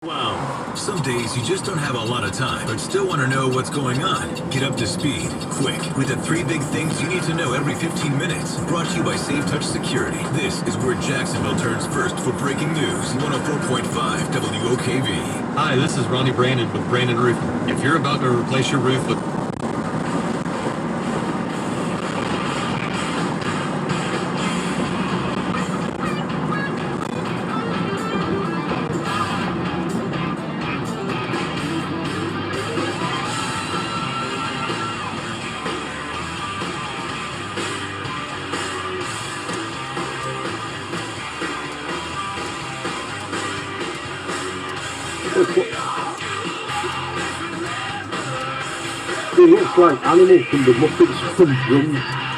Wow. Some days you just don't have a lot of time, but still want to know what's going on. Get up to speed, quick, with the 3 big things you need to know every 15 minutes. Brought to you by Safe Touch Security. This is where Jacksonville turns first for breaking news. 104.5 WOKV. Hi, this is Ronnie Brandon with Brandon Roofing. If you're about to replace your roof with It looks like animals from the Muppets from drums.